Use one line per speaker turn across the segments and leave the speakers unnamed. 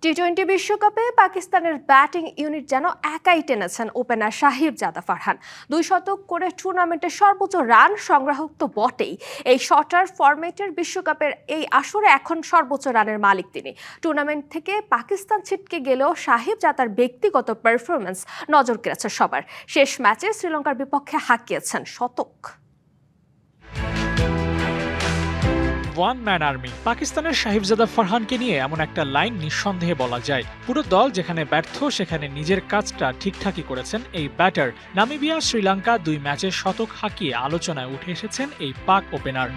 টি-20 বিশ্বকাপে পাকিস্তানের batting unit যেন একাই টেনেছেন ওপেনার শাহিব জাদা ফারহান। 2 শতক করে টুর্নামেন্টের সর্বোচ্চ রান সংগ্রাহক তো বটেই, এই শর্টার ফরম্যাটের বিশ্বকাপের এই আসরে এখন সর্বোচ্চ রানের মালিক তিনি। টুর্নামেন্ট থেকে পাকিস্তান ছিটকে গেলেও শাহিব জাদার ব্যক্তিগত পারফরমেন্স নজর কেড়েছে সবার। শেষ ম্যাচে শ্রীলঙ্কার বিপক্ষে হাঁকিয়েছেন শতক।
ওয়ান ম্যান আর্মি পাকিস্তানের শাহিবজাদা ফারহানকে নিয়ে এমন একটা লাইন নিঃসন্দেহে বলা যায়। পুরো দল যেখানে ব্যর্থ সেখানে নিজের কাজটা ঠিকঠাকই করেছেন এই ব্যাটার। নামিবিয়া শ্রীলঙ্কা 2 ম্যাচে শতক হাঁকিয়ে আলোচনায় উঠে এসেছেন এই পাক ওপেনার।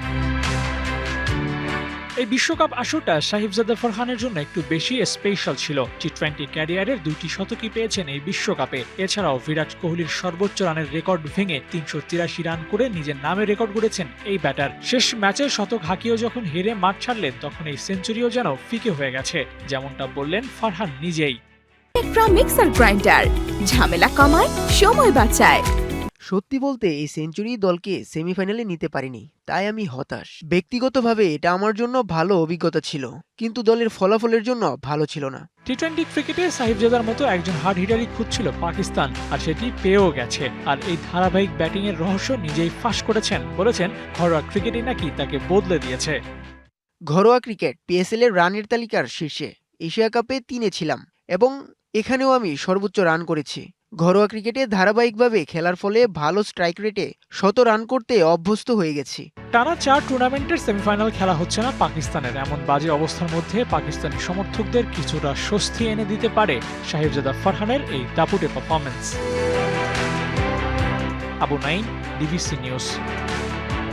এই বিশ্বকাপ আসরটা শাহিবজাদা ফারহানের জন্য একটু বেশি স্পেশাল ছিল। টি-20 ক্যারিয়ারের 2টি শতকই পেয়েছেন এই বিশ্বকাপে। এছাড়াও বিরাট কোহলির সর্বোচ্চ রানের রেকর্ড ভেঙে 383 রান করে নিজের নামে রেকর্ড গড়েছেন এই ব্যাটার। শেষ ম্যাচে শতক হাঁকিয়েও যখন হেরে মাঠ ছাড়লেন তখন এই সেঞ্চুরিও যেন ফিকে হয়ে গেছে, যেমনটা বললেন ফারহান নিজেই।
টেকট্রা মিক্সার গ্রাইন্ডার ঝামেলা কমায়, সময় বাঁচায়।
সত্যি বলতে এই সেঞ্চুরি দলকে সেমিফাইনালে নিতে পারিনি, তাই আমি হতাশ। ব্যক্তিগতভাবে এটা আমার জন্য ভালো অভিজ্ঞতা ছিল, কিন্তু দলের ফলাফলের জন্য ভালো ছিল না।
টি-20 ক্রিকেটে সাহিবজাদার মতো একজন হার্ড হিটারই খুঁজছিল পাকিস্তান, আর সেটি পেয়েও গেছে। আর এই ধারাবাহিক ব্যাটিং এর রহস্য নিজেই ফাঁস করেছেন, বলেছেন ঘরোয়া ক্রিকেটই নাকি তাকে বদলে দিয়েছে।
ঘরোয়া ক্রিকেট পিএসএল এর রানের তালিকার শীর্ষে, এশিয়া কাপে 3-এ ছিলাম এবং এখানেও আমি সর্বোচ্চ রান করেছি। ঘরোয়া ক্রিকেটে ধারাবাহিকভাবে খেলার ফলে ভালো স্ট্রাইক রেটে শত রান করতে অভ্যস্ত হয়ে গেছি।
টানা 4 টুর্নামেন্টের সেমিফাইনাল খেলা হচ্ছে না পাকিস্তানের। এমন বাজে অবস্থার মধ্যে পাকিস্তানি সমর্থকদের কিছুটা স্বস্তি এনে দিতে পারে শাহিবজাদা ফারহানের এই দাপুটে performance. Abu Naim, DBC news.